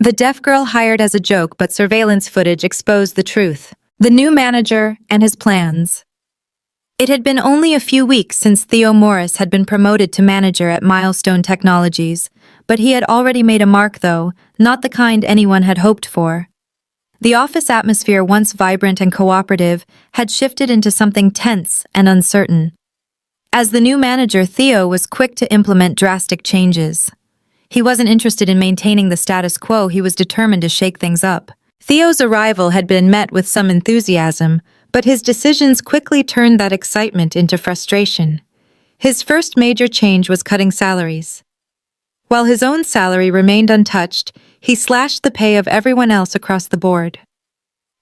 The deaf girl hired as a joke, but surveillance footage exposed the truth. The new manager and his plans. It had been only a few weeks since Theo Morris had been promoted to manager at Milestone Technologies, but he had already made a mark though, not the kind anyone had hoped for. The office atmosphere, once vibrant and cooperative, had shifted into something tense and uncertain. As the new manager, Theo was quick to implement drastic changes. He wasn't interested in maintaining the status quo, he was determined to shake things up. Theo's arrival had been met with some enthusiasm, but his decisions quickly turned that excitement into frustration. His first major change was cutting salaries. While his own salary remained untouched, he slashed the pay of everyone else across the board.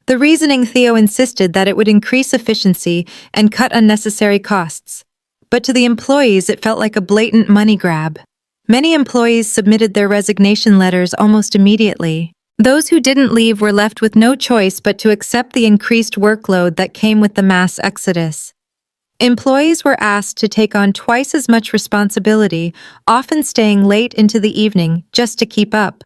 The reasoning: Theo insisted that it would increase efficiency and cut unnecessary costs. But to the employees, it felt like a blatant money grab. Many employees submitted their resignation letters almost immediately. Those who didn't leave were left with no choice but to accept the increased workload that came with the mass exodus. Employees were asked to take on twice as much responsibility, often staying late into the evening just to keep up.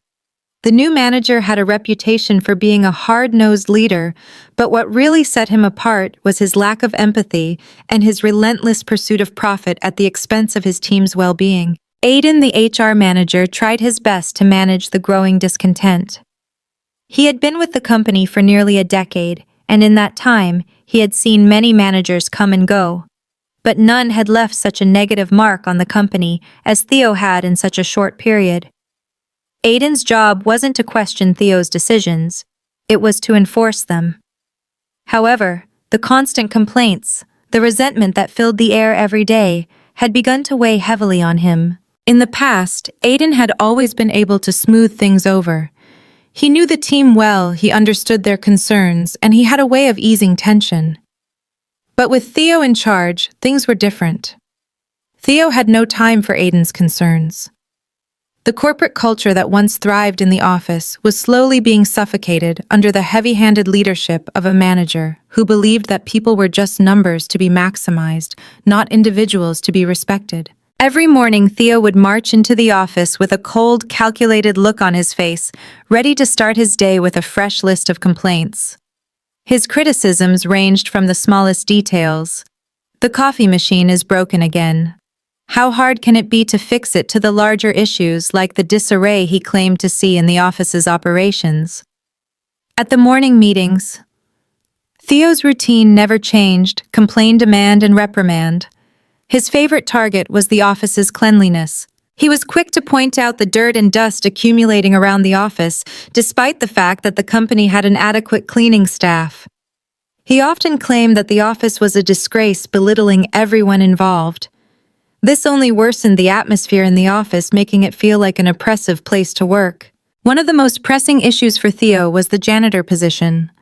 The new manager had a reputation for being a hard-nosed leader, but what really set him apart was his lack of empathy and his relentless pursuit of profit at the expense of his team's well-being. Aiden, the HR manager, tried his best to manage the growing discontent. He had been with the company for nearly a decade, and in that time, he had seen many managers come and go. But none had left such a negative mark on the company as Theo had in such a short period. Aiden's job wasn't to question Theo's decisions, it was to enforce them. However, the constant complaints, the resentment that filled the air every day, had begun to weigh heavily on him. In the past, Aiden had always been able to smooth things over. He knew the team well, he understood their concerns, and he had a way of easing tension. But with Theo in charge, things were different. Theo had no time for Aiden's concerns. The corporate culture that once thrived in the office was slowly being suffocated under the heavy-handed leadership of a manager who believed that people were just numbers to be maximized, not individuals to be respected. Every morning, Theo would march into the office with a cold, calculated look on his face, ready to start his day with a fresh list of complaints. His criticisms ranged from the smallest details. The coffee machine is broken again. How hard can it be to fix it, to the larger issues like the disarray he claimed to see in the office's operations. At the morning meetings, Theo's routine never changed: complain, demand, and reprimand. His favorite target was the office's cleanliness. He was quick to point out the dirt and dust accumulating around the office, despite the fact that the company had an adequate cleaning staff. He often claimed that the office was a disgrace, belittling everyone involved. This only worsened the atmosphere in the office, making it feel like an oppressive place to work. One of the most pressing issues for Theo was the janitor position.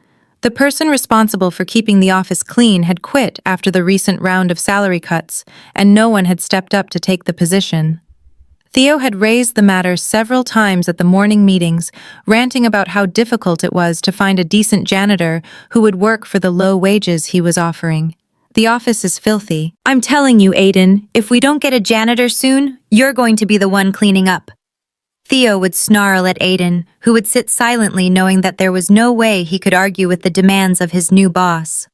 The person responsible for keeping the office clean had quit after the recent round of salary cuts, and no one had stepped up to take the position. Theo had raised the matter several times at the morning meetings, ranting about how difficult it was to find a decent janitor who would work for the low wages he was offering. The office is filthy. I'm telling you, Aiden, if we don't get a janitor soon, you're going to be the one cleaning up. Theo would snarl at Aiden, who would sit silently knowing that there was no way he could argue with the demands of his new boss.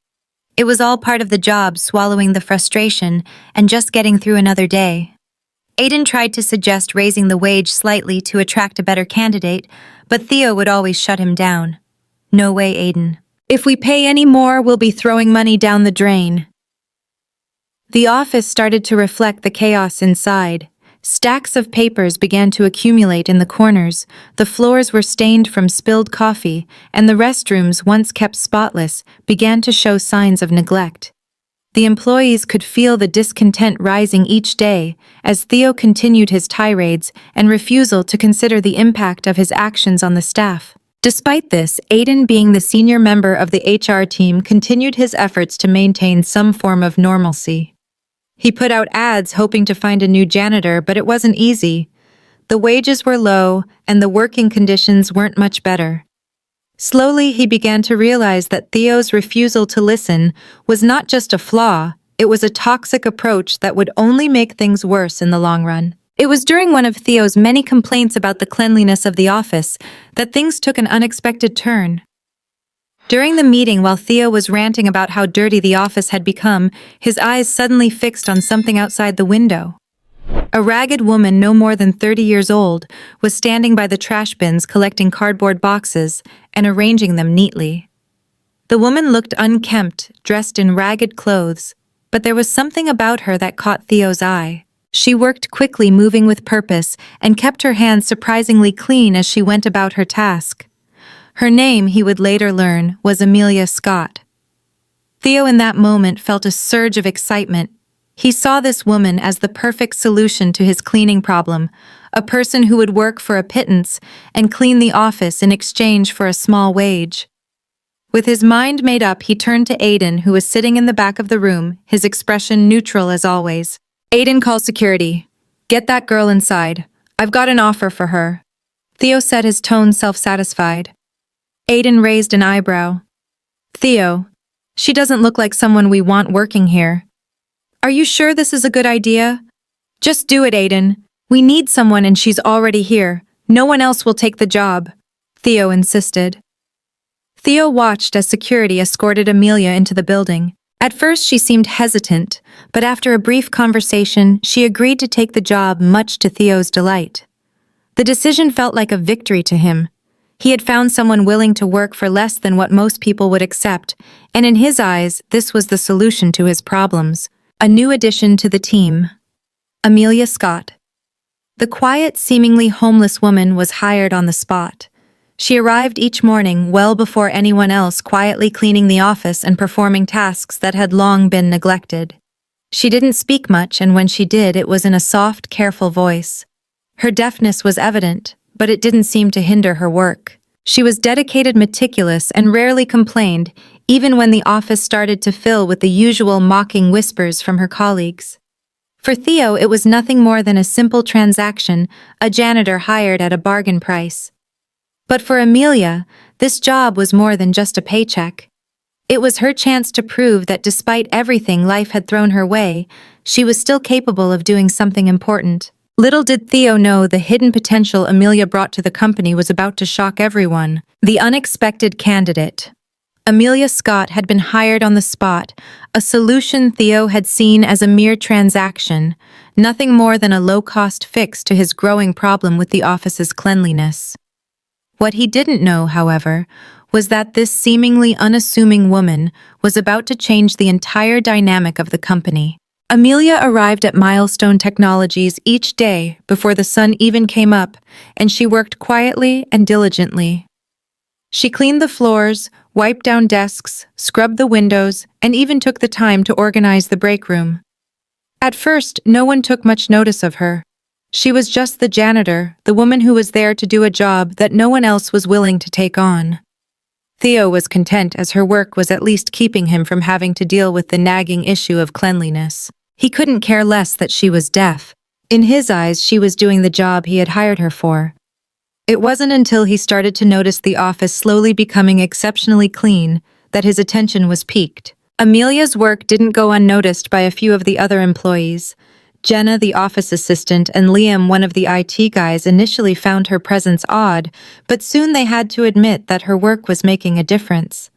It was all part of the job, swallowing the frustration and just getting through another day. Aiden tried to suggest raising the wage slightly to attract a better candidate, but Theo would always shut him down. No way, Aiden. If we pay any more, we'll be throwing money down the drain. The office started to reflect the chaos inside. Stacks of papers began to accumulate in the corners, the floors were stained from spilled coffee, and the restrooms, once kept spotless, began to show signs of neglect. The employees could feel the discontent rising each day as Theo continued his tirades and refusal to consider the impact of his actions on the staff. Despite this, Aiden, being the senior member of the HR team, continued his efforts to maintain some form of normalcy. He put out ads hoping to find a new janitor, but it wasn't easy. The wages were low, and the working conditions weren't much better. Slowly, he began to realize that Theo's refusal to listen was not just a flaw, it was a toxic approach that would only make things worse in the long run. It was during one of Theo's many complaints about the cleanliness of the office that things took an unexpected turn. During the meeting, while Theo was ranting about how dirty the office had become, his eyes suddenly fixed on something outside the window. A ragged woman no more than 30 years old was standing by the trash bins collecting cardboard boxes and arranging them neatly. The woman looked unkempt, dressed in ragged clothes, but there was something about her that caught Theo's eye. She worked quickly, moving with purpose, and kept her hands surprisingly clean as she went about her task. Her name, he would later learn, was Amelia Scott. Theo in that moment felt a surge of excitement. He saw this woman as the perfect solution to his cleaning problem, a person who would work for a pittance and clean the office in exchange for a small wage. With his mind made up, he turned to Aiden, who was sitting in the back of the room, his expression neutral as always. Aiden, call security. Get that girl inside. I've got an offer for her. Theo said, his tone self-satisfied. Aiden raised an eyebrow. Theo, she doesn't look like someone we want working here. Are you sure this is a good idea? Just do it, Aiden. We need someone and she's already here. No one else will take the job, Theo insisted. Theo watched as security escorted Amelia into the building. At first she seemed hesitant, but after a brief conversation, she agreed to take the job, much to Theo's delight. The decision felt like a victory to him. He had found someone willing to work for less than what most people would accept, and in his eyes, this was the solution to his problems. A new addition to the team. Amelia Scott. The quiet, seemingly homeless woman was hired on the spot. She arrived each morning well before anyone else, quietly cleaning the office and performing tasks that had long been neglected. She didn't speak much, and when she did, it was in a soft, careful voice. Her deafness was evident, but it didn't seem to hinder her work. She was dedicated, meticulous, and rarely complained, even when the office started to fill with the usual mocking whispers from her colleagues. For Theo, it was nothing more than a simple transaction, a janitor hired at a bargain price. But for Amelia, this job was more than just a paycheck. It was her chance to prove that despite everything life had thrown her way, she was still capable of doing something important. Little did Theo know the hidden potential Amelia brought to the company was about to shock everyone. The unexpected candidate. Amelia Scott had been hired on the spot, a solution Theo had seen as a mere transaction, nothing more than a low-cost fix to his growing problem with the office's cleanliness. What he didn't know, however, was that this seemingly unassuming woman was about to change the entire dynamic of the company. Amelia arrived at Milestone Technologies each day before the sun even came up, and she worked quietly and diligently. She cleaned the floors, wiped down desks, scrubbed the windows, and even took the time to organize the break room. At first, no one took much notice of her. She was just the janitor, the woman who was there to do a job that no one else was willing to take on. Theo was content, as her work was at least keeping him from having to deal with the nagging issue of cleanliness. He couldn't care less that she was deaf. In his eyes, she was doing the job he had hired her for. It wasn't until he started to notice the office slowly becoming exceptionally clean that his attention was piqued. Amelia's work didn't go unnoticed by a few of the other employees. Jenna, the office assistant, and Liam, one of the IT guys, initially found her presence odd, but soon they had to admit that her work was making a difference.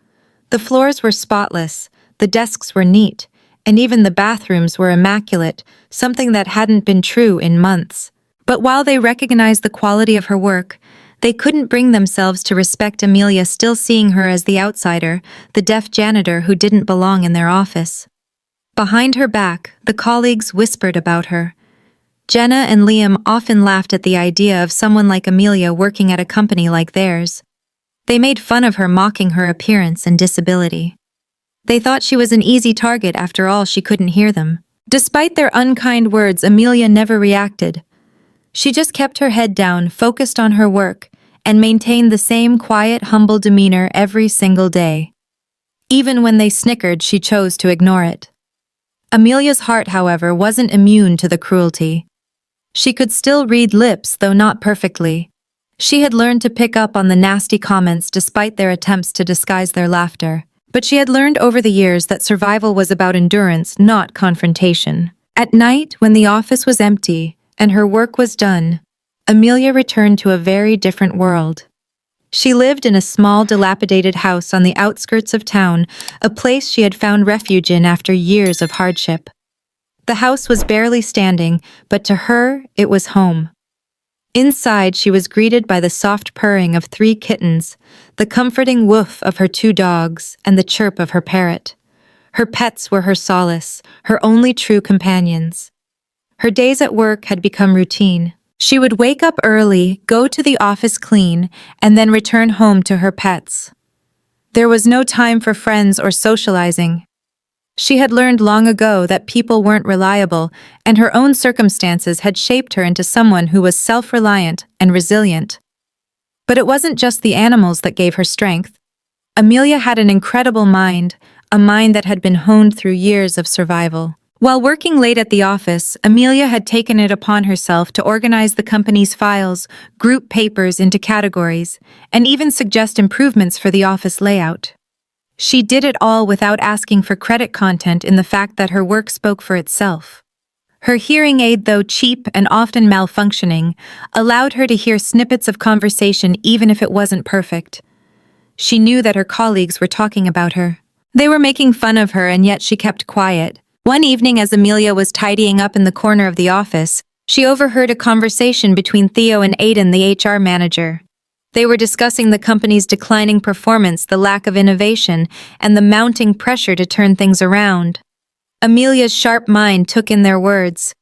The floors were spotless, the desks were neat, and even the bathrooms were immaculate, something that hadn't been true in months. But while they recognized the quality of her work, they couldn't bring themselves to respect Amelia, still seeing her as the outsider, the deaf janitor who didn't belong in their office. Behind her back, the colleagues whispered about her. Jenna and Liam often laughed at the idea of someone like Amelia working at a company like theirs. They made fun of her, mocking her appearance and disability. They thought she was an easy target. After all, she couldn't hear them. Despite their unkind words, Amelia never reacted. She just kept her head down, focused on her work, and maintained the same quiet, humble demeanor every single day. Even when they snickered, she chose to ignore it. Amelia's heart, however, wasn't immune to the cruelty. She could still read lips, though not perfectly. She had learned to pick up on the nasty comments despite their attempts to disguise their laughter. But she had learned over the years that survival was about endurance, not confrontation. At night, when the office was empty, and her work was done, Amelia returned to a very different world. She lived in a small, dilapidated house on the outskirts of town, a place she had found refuge in after years of hardship. The house was barely standing, but to her, it was home. Inside, she was greeted by the soft purring of 3 kittens, the comforting woof of her 2 dogs, and the chirp of her parrot. Her pets were her solace, her only true companions. Her days at work had become routine. She would wake up early, go to the office clean, and then return home to her pets. There was no time for friends or socializing. She had learned long ago that people weren't reliable, and her own circumstances had shaped her into someone who was self-reliant and resilient. But it wasn't just the animals that gave her strength. Amelia had an incredible mind, a mind that had been honed through years of survival. While working late at the office, Amelia had taken it upon herself to organize the company's files, group papers into categories, and even suggest improvements for the office layout. She did it all without asking for credit content in the fact that her work spoke for itself. Her hearing aid, though cheap and often malfunctioning, allowed her to hear snippets of conversation even if it wasn't perfect. She knew that her colleagues were talking about her. They were making fun of her, and yet she kept quiet. One evening, as Amelia was tidying up in the corner of the office, she overheard a conversation between Theo and Aiden, the HR manager. They were discussing the company's declining performance, the lack of innovation, and the mounting pressure to turn things around. Amelia's sharp mind took in their words.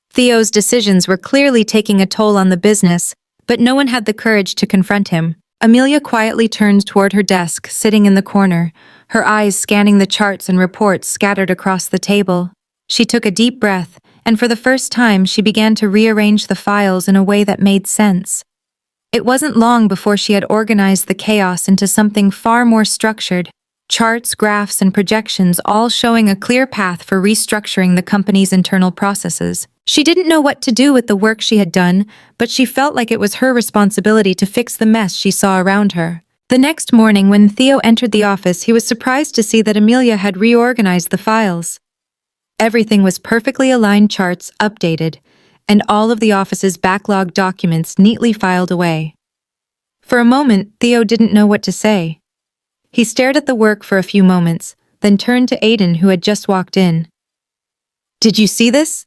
Theo's decisions were clearly taking a toll on the business, but no one had the courage to confront him. Amelia quietly turned toward her desk, sitting in the corner, her eyes scanning the charts and reports scattered across the table. She took a deep breath, and for the first time she began to rearrange the files in a way that made sense. It wasn't long before she had organized the chaos into something far more structured, charts, graphs, and projections all showing a clear path for restructuring the company's internal processes. She didn't know what to do with the work she had done, but she felt like it was her responsibility to fix the mess she saw around her. The next morning, when Theo entered the office, he was surprised to see that Amelia had reorganized the files. Everything was perfectly aligned, charts updated, and all of the office's backlogged documents neatly filed away. For a moment, Theo didn't know what to say. He stared at the work for a few moments, then turned to Aiden, who had just walked in. "Did you see this?"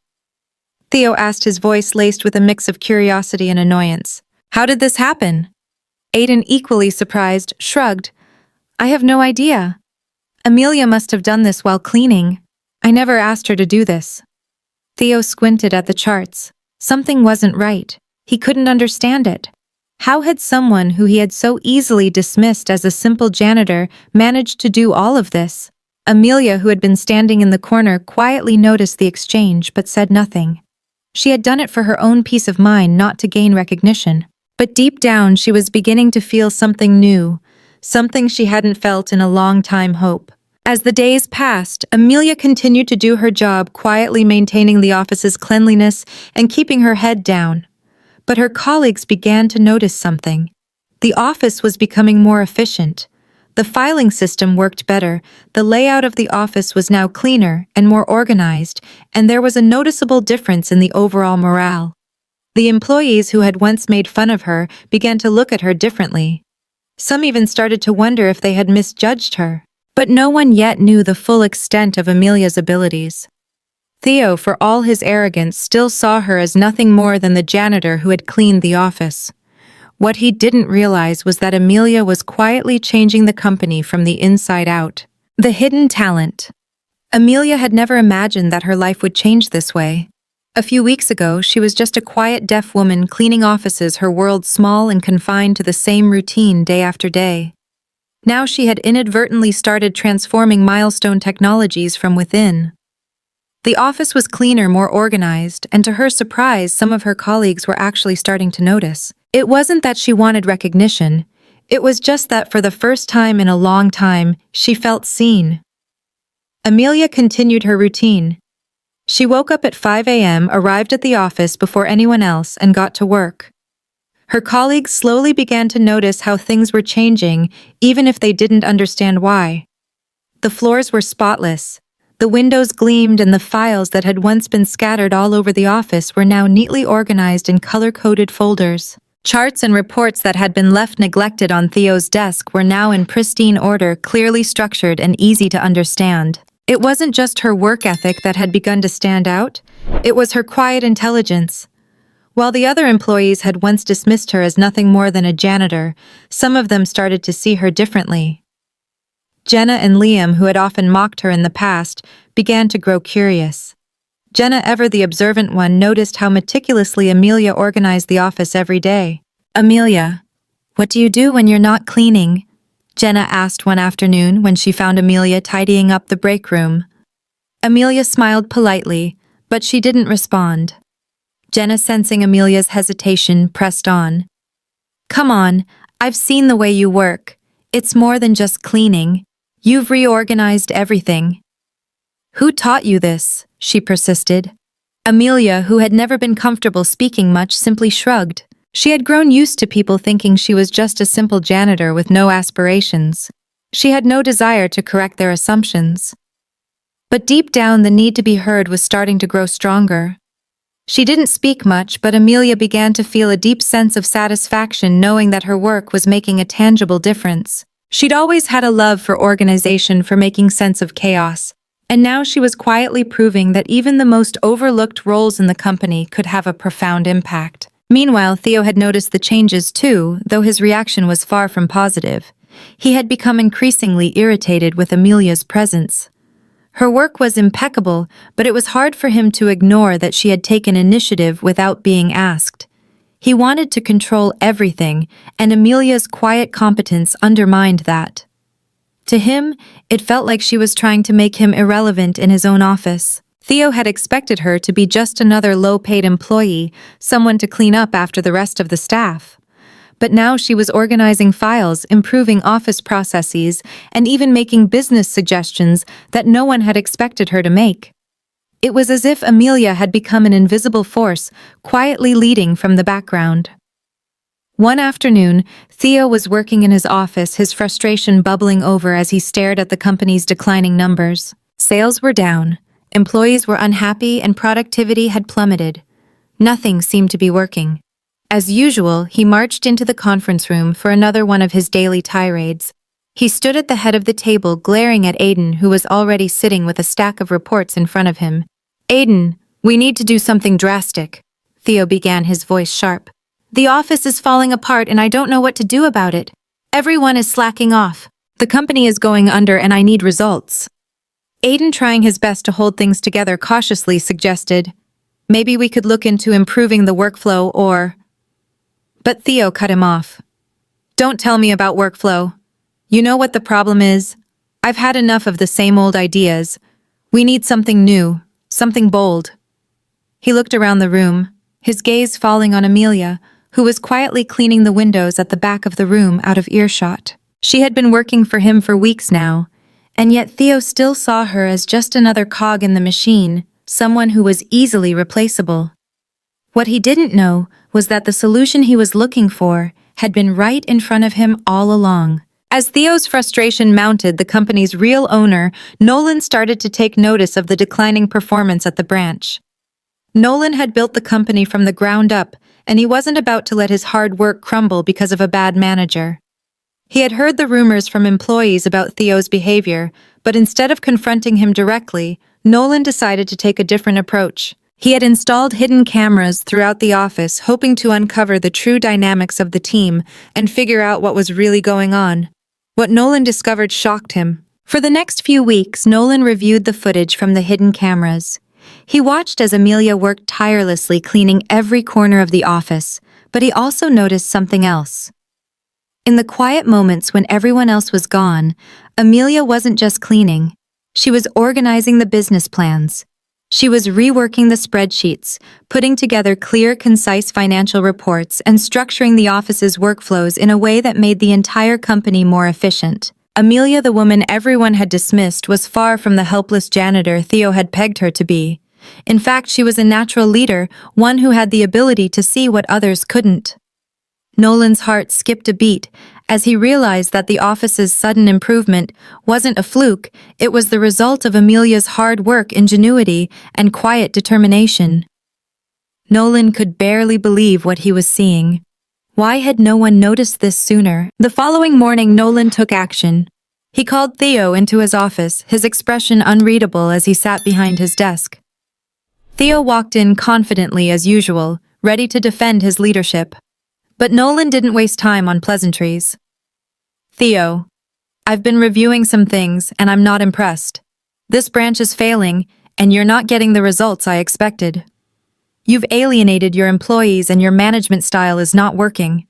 Theo asked, his voice laced with a mix of curiosity and annoyance. "How did this happen?" Aiden, equally surprised, shrugged. "I have no idea. Amelia must have done this while cleaning. I never asked her to do this." Theo squinted at the charts. Something wasn't right. He couldn't understand it. How had someone who he had so easily dismissed as a simple janitor managed to do all of this? Amelia, who had been standing in the corner, quietly noticed the exchange but said nothing. She had done it for her own peace of mind, not to gain recognition. But deep down, she was beginning to feel something new, something she hadn't felt in a long time. Hope. As the days passed, Amelia continued to do her job, quietly maintaining the office's cleanliness and keeping her head down. But her colleagues began to notice something. The office was becoming more efficient. The filing system worked better, the layout of the office was now cleaner and more organized, and there was a noticeable difference in the overall morale. The employees who had once made fun of her began to look at her differently. Some even started to wonder if they had misjudged her. But no one yet knew the full extent of Amelia's abilities. Theo, for all his arrogance, still saw her as nothing more than the janitor who had cleaned the office. What he didn't realize was that Amelia was quietly changing the company from the inside out. The hidden talent. Amelia had never imagined that her life would change this way. A few weeks ago, she was just a quiet deaf woman cleaning offices, her world small and confined to the same routine day after day. Now she had inadvertently started transforming Milestone Technologies from within. The office was cleaner, more organized, and to her surprise, some of her colleagues were actually starting to notice. It wasn't that she wanted recognition, it was just that for the first time in a long time, she felt seen. Amelia continued her routine. She woke up at 5 a.m., arrived at the office before anyone else, and got to work. Her colleagues slowly began to notice how things were changing, even if they didn't understand why. The floors were spotless. The windows gleamed and the files that had once been scattered all over the office were now neatly organized in color-coded folders. Charts and reports that had been left neglected on Theo's desk were now in pristine order, clearly structured and easy to understand. It wasn't just her work ethic that had begun to stand out, it was her quiet intelligence. While the other employees had once dismissed her as nothing more than a janitor, some of them started to see her differently. Jenna and Liam, who had often mocked her in the past, began to grow curious. Jenna, ever the observant one, noticed how meticulously Amelia organized the office every day. "Amelia, what do you do when you're not cleaning?" Jenna asked one afternoon when she found Amelia tidying up the break room. Amelia smiled politely, but she didn't respond. Jenna, sensing Amelia's hesitation, pressed on. "Come on, I've seen the way you work. It's more than just cleaning. You've reorganized everything." "Who taught you this?" she persisted. Amelia, who had never been comfortable speaking much, simply shrugged. She had grown used to people thinking she was just a simple janitor with no aspirations. She had no desire to correct their assumptions. But deep down, the need to be heard was starting to grow stronger. She didn't speak much, but Amelia began to feel a deep sense of satisfaction knowing that her work was making a tangible difference. She'd always had a love for organization, for making sense of chaos, and now she was quietly proving that even the most overlooked roles in the company could have a profound impact. Meanwhile, Theo had noticed the changes too, though his reaction was far from positive. He had become increasingly irritated with Amelia's presence. Her work was impeccable, but it was hard for him to ignore that she had taken initiative without being asked. He wanted to control everything, and Amelia's quiet competence undermined that. To him, it felt like she was trying to make him irrelevant in his own office. Theo had expected her to be just another low-paid employee, someone to clean up after the rest of the staff. But now she was organizing files, improving office processes, and even making business suggestions that no one had expected her to make. It was as if Amelia had become an invisible force, quietly leading from the background. One afternoon, Theo was working in his office, his frustration bubbling over as he stared at the company's declining numbers. Sales were down. Employees were unhappy and productivity had plummeted. Nothing seemed to be working. As usual, he marched into the conference room for another one of his daily tirades. He stood at the head of the table, glaring at Aiden, who was already sitting with a stack of reports in front of him. "Aiden, we need to do something drastic." Theo began, his voice sharp. "The office is falling apart and I don't know what to do about it. Everyone is slacking off. The company is going under and I need results." Aiden, trying his best to hold things together cautiously, suggested, "Maybe we could look into improving the workflow or—" But Theo cut him off. "Don't tell me about workflow. You know what the problem is? I've had enough of the same old ideas. We need something new, something bold." He looked around the room, his gaze falling on Amelia, who was quietly cleaning the windows at the back of the room out of earshot. She had been working for him for weeks now, and yet Theo still saw her as just another cog in the machine, someone who was easily replaceable. What he didn't know was that the solution he was looking for had been right in front of him all along. As Theo's frustration mounted, the company's real owner, Nolan, started to take notice of the declining performance at the branch. Nolan had built the company from the ground up, and he wasn't about to let his hard work crumble because of a bad manager. He had heard the rumors from employees about Theo's behavior, but instead of confronting him directly, Nolan decided to take a different approach. He had installed hidden cameras throughout the office, hoping to uncover the true dynamics of the team and figure out what was really going on. What Nolan discovered shocked him. For the next few weeks, Nolan reviewed the footage from the hidden cameras. He watched as Amelia worked tirelessly cleaning every corner of the office, but he also noticed something else. In the quiet moments when everyone else was gone, Amelia wasn't just cleaning. She was organizing the business plans. She was reworking the spreadsheets, putting together clear, concise financial reports, and structuring the office's workflows in a way that made the entire company more efficient. Amelia, the woman everyone had dismissed, was far from the helpless janitor Theo had pegged her to be. In fact, she was a natural leader, one who had the ability to see what others couldn't. Nolan's heart skipped a beat as he realized that the office's sudden improvement wasn't a fluke, it was the result of Amelia's hard work, ingenuity, and quiet determination. Nolan could barely believe what he was seeing. Why had no one noticed this sooner? The following morning, Nolan took action. He called Theo into his office, his expression unreadable as he sat behind his desk. Theo walked in confidently as usual, ready to defend his leadership. But Nolan didn't waste time on pleasantries. "Theo, I've been reviewing some things and I'm not impressed. This branch is failing and you're not getting the results I expected. You've alienated your employees and your management style is not working."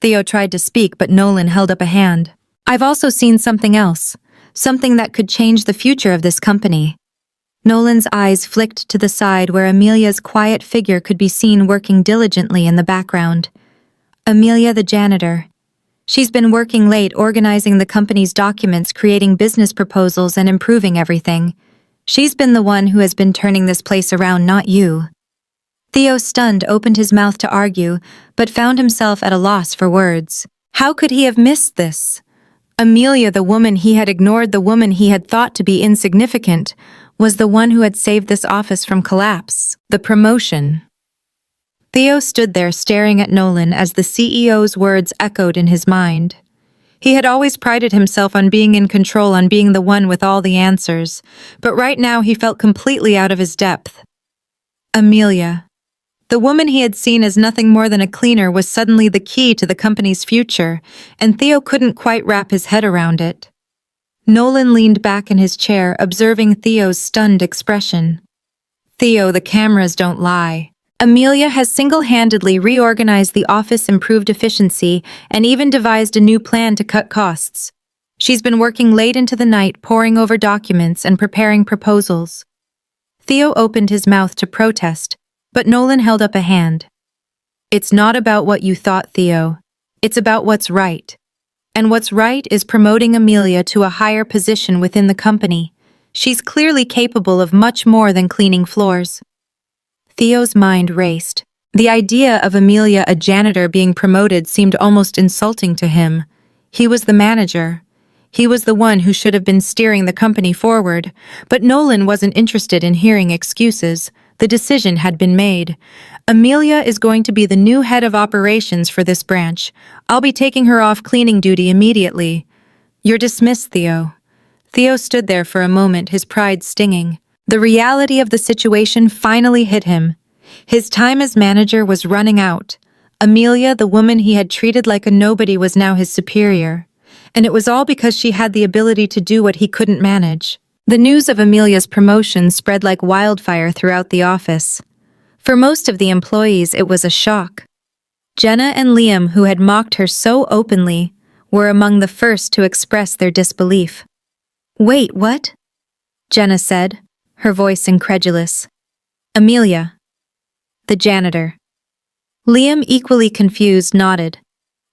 Theo tried to speak, but Nolan held up a hand. "I've also seen something else, something that could change the future of this company." Nolan's eyes flicked to the side where Amelia's quiet figure could be seen working diligently in the background. Amelia, the janitor. She's been working late organizing the company's documents, creating business proposals, and improving everything. She's been the one who has been turning this place around, not you. Theo, stunned, opened his mouth to argue, but found himself at a loss for words. How could he have missed this? Amelia, the woman he had ignored, the woman he had thought to be insignificant, was the one who had saved this office from collapse. The promotion. Theo stood there staring at Nolan as the CEO's words echoed in his mind. He had always prided himself on being in control, on being the one with all the answers, but right now he felt completely out of his depth. Amelia, the woman he had seen as nothing more than a cleaner, was suddenly the key to the company's future, and Theo couldn't quite wrap his head around it. Nolan leaned back in his chair, observing Theo's stunned expression. "Theo, the cameras don't lie. Amelia has single-handedly reorganized the office, improved efficiency, and even devised a new plan to cut costs. She's been working late into the night, poring over documents and preparing proposals." Theo opened his mouth to protest, but Nolan held up a hand. "It's not about what you thought, Theo. It's about what's right. And what's right is promoting Amelia to a higher position within the company. She's clearly capable of much more than cleaning floors." Theo's mind raced. The idea of Amelia, a janitor, being promoted seemed almost insulting to him. He was the manager. He was the one who should have been steering the company forward, but Nolan wasn't interested in hearing excuses. The decision had been made. Amelia is going to be the new head of operations for this branch. I'll be taking her off cleaning duty immediately. "You're dismissed, Theo." Theo stood there for a moment, his pride stinging. The reality of the situation finally hit him. His time as manager was running out. Amelia, the woman he had treated like a nobody, was now his superior. And it was all because she had the ability to do what he couldn't manage. The news of Amelia's promotion spread like wildfire throughout the office. For most of the employees, it was a shock. Jenna and Liam, who had mocked her so openly, were among the first to express their disbelief. "Wait, what?" Jenna said, her voice incredulous. "Amelia." The janitor. Liam, equally confused, nodded.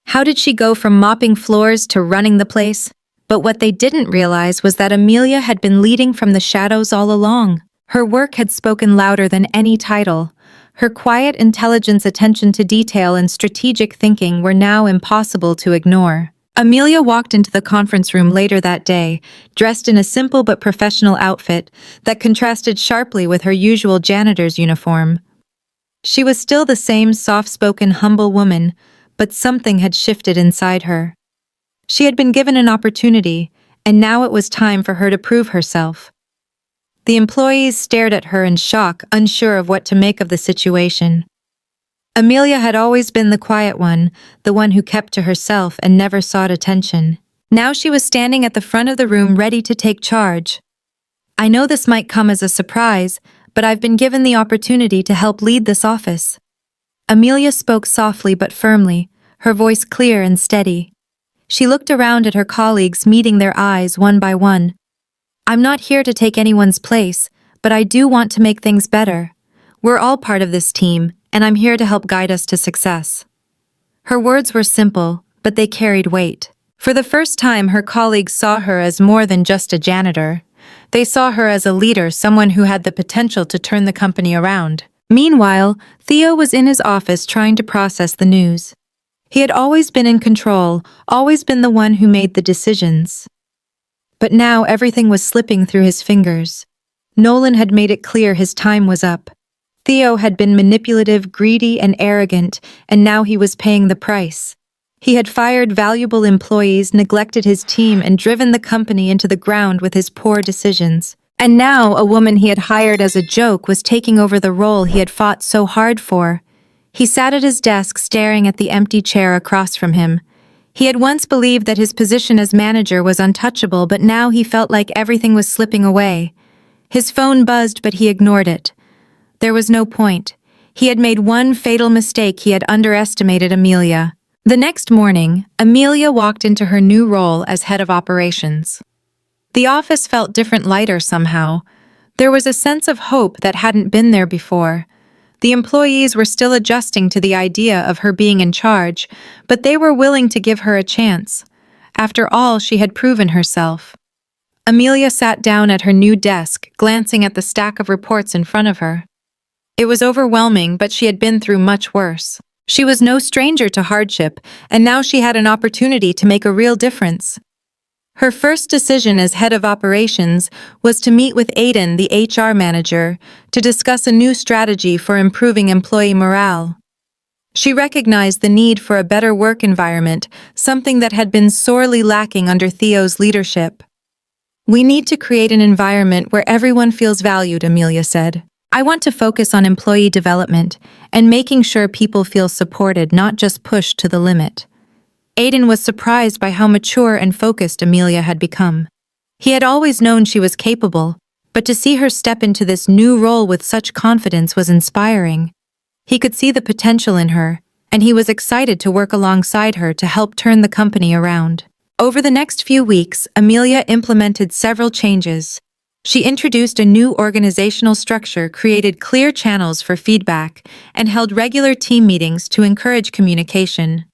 How did she go from mopping floors to running the place? But what they didn't realize was that Amelia had been leading from the shadows all along. Her work had spoken louder than any title. Her quiet intelligence, attention to detail, and strategic thinking were now impossible to ignore. Amelia walked into the conference room later that day, dressed in a simple but professional outfit that contrasted sharply with her usual janitor's uniform. She was still the same soft-spoken, humble woman, but something had shifted inside her. She had been given an opportunity, and now it was time for her to prove herself. The employees stared at her in shock, unsure of what to make of the situation. Amelia had always been the quiet one, the one who kept to herself and never sought attention. Now she was standing at the front of the room, ready to take charge. "I know this might come as a surprise, but I've been given the opportunity to help lead this office." Amelia spoke softly but firmly, her voice clear and steady. She looked around at her colleagues, meeting their eyes one by one. "I'm not here to take anyone's place, but I do want to make things better. We're all part of this team, and I'm here to help guide us to success." Her words were simple, but they carried weight. For the first time, her colleagues saw her as more than just a janitor. They saw her as a leader, someone who had the potential to turn the company around. Meanwhile, Theo was in his office trying to process the news. He had always been in control, always been the one who made the decisions. But now everything was slipping through his fingers. Nolan had made it clear his time was up. Theo had been manipulative, greedy, and arrogant, and now he was paying the price. He had fired valuable employees, neglected his team, and driven the company into the ground with his poor decisions. And now a woman he had hired as a joke was taking over the role he had fought so hard for. He sat at his desk staring at the empty chair across from him. He had once believed that his position as manager was untouchable, but now he felt like everything was slipping away. His phone buzzed, but he ignored it. There was no point. He had made one fatal mistake. He had underestimated Amelia. The next morning, Amelia walked into her new role as head of operations. The office felt different, lighter somehow. There was a sense of hope that hadn't been there before. The employees were still adjusting to the idea of her being in charge, but they were willing to give her a chance. After all, she had proven herself. Amelia sat down at her new desk, glancing at the stack of reports in front of her. It was overwhelming, but she had been through much worse. She was no stranger to hardship, and now she had an opportunity to make a real difference. Her first decision as head of operations was to meet with Aiden, the HR manager, to discuss a new strategy for improving employee morale. She recognized the need for a better work environment, something that had been sorely lacking under Theo's leadership. "We need to create an environment where everyone feels valued," Amelia said. "I want to focus on employee development and making sure people feel supported, not just pushed to the limit." Aiden was surprised by how mature and focused Amelia had become. He had always known she was capable, but to see her step into this new role with such confidence was inspiring. He could see the potential in her, and he was excited to work alongside her to help turn the company around. Over the next few weeks, Amelia implemented several changes. She introduced a new organizational structure, created clear channels for feedback, and held regular team meetings to encourage communication.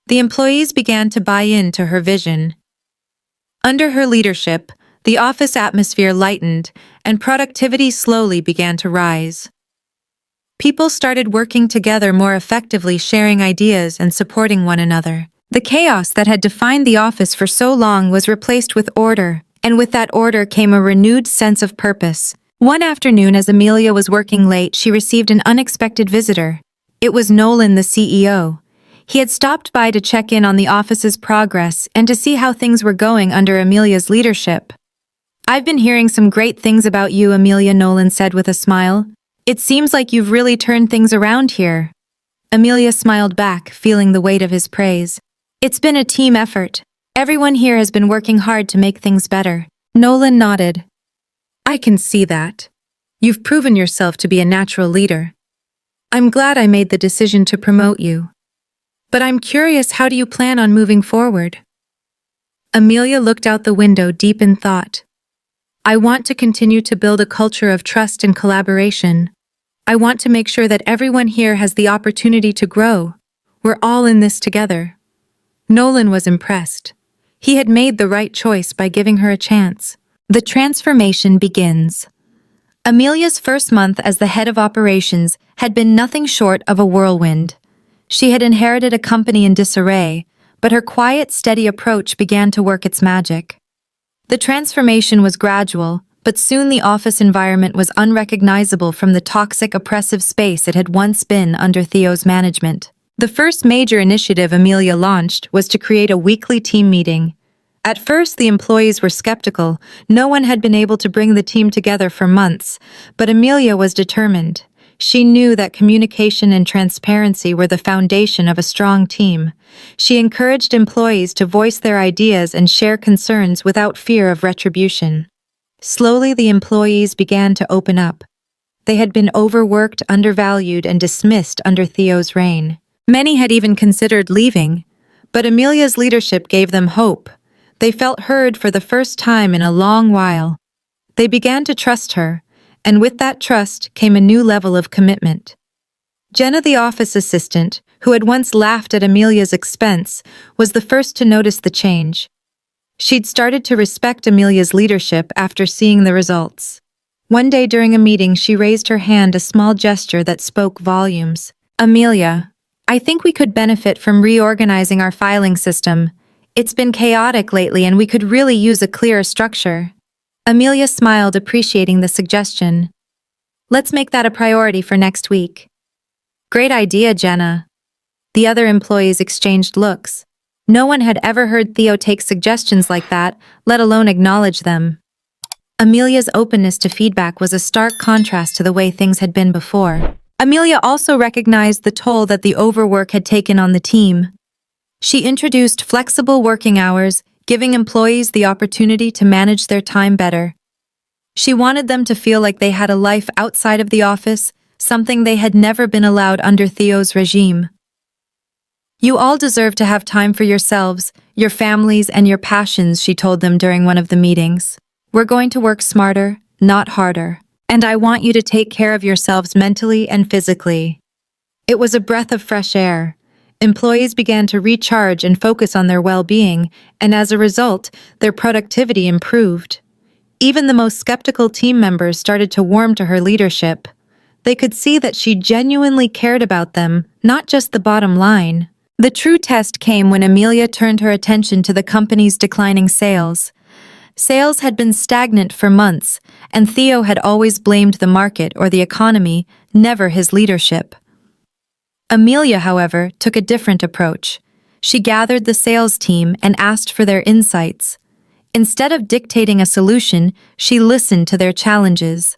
The employees began to buy into her vision. Under her leadership, the office atmosphere lightened, and productivity slowly began to rise. People started working together more effectively, sharing ideas and supporting one another. The chaos that had defined the office for so long was replaced with order, and with that order came a renewed sense of purpose. One afternoon, as Amelia was working late, she received an unexpected visitor. It was Nolan, the CEO. He had stopped by to check in on the office's progress and to see how things were going under Amelia's leadership. "I've been hearing some great things about you, Amelia," Nolan said with a smile. "It seems like you've really turned things around here." Amelia smiled back, feeling the weight of his praise. "It's been a team effort. Everyone here has been working hard to make things better." Nolan nodded. "I can see that. You've proven yourself to be a natural leader. I'm glad I made the decision to promote you. But I'm curious, how do you plan on moving forward?" Amelia looked out the window, deep in thought. "I want to continue to build a culture of trust and collaboration. I want to make sure that everyone here has the opportunity to grow. We're all in this together." Nolan was impressed. He had made the right choice by giving her a chance. The transformation begins. Amelia's first month as the head of operations had been nothing short of a whirlwind. She had inherited a company in disarray, but her quiet, steady approach began to work its magic. The transformation was gradual, but soon the office environment was unrecognizable from the toxic, oppressive space it had once been under Theo's management. The first major initiative Amelia launched was to create a weekly team meeting. At first, the employees were skeptical. No one had been able to bring the team together for months, but Amelia was determined. She knew that communication and transparency were the foundation of a strong team. She encouraged employees to voice their ideas and share concerns without fear of retribution. Slowly, the employees began to open up. They had been overworked, undervalued, and dismissed under Theo's reign. Many had even considered leaving, but Amelia's leadership gave them hope. They felt heard for the first time in a long while. They began to trust her, and with that trust came a new level of commitment. Jenna, the office assistant, who had once laughed at Amelia's expense, was the first to notice the change. She'd started to respect Amelia's leadership after seeing the results. One day during a meeting, she raised her hand, a small gesture that spoke volumes. "Amelia, I think we could benefit from reorganizing our filing system. It's been chaotic lately and we could really use a clearer structure. Amelia smiled, appreciating the suggestion. Let's make that a priority for next week. Great idea, Jenna. The other employees exchanged looks. No one had ever heard Theo take suggestions like that, let alone acknowledge them. Amelia's openness to feedback was a stark contrast to the way things had been before. Amelia also recognized the toll that the overwork had taken on the team. She introduced flexible working hours, giving employees the opportunity to manage their time better. She wanted them to feel like they had a life outside of the office, something they had never been allowed under Theo's regime. You all deserve to have time for yourselves, your families, and your passions, she told them during one of the meetings. We're going to work smarter, not harder. And I want you to take care of yourselves mentally and physically. It was a breath of fresh air. Employees began to recharge and focus on their well-being, and as a result, their productivity improved. Even the most skeptical team members started to warm to her leadership. They could see that she genuinely cared about them, not just the bottom line. The true test came when Amelia turned her attention to the company's declining sales. Sales had been stagnant for months, and Theo had always blamed the market or the economy, never his leadership. Amelia, however, took a different approach. She gathered the sales team and asked for their insights. Instead of dictating a solution, she listened to their challenges.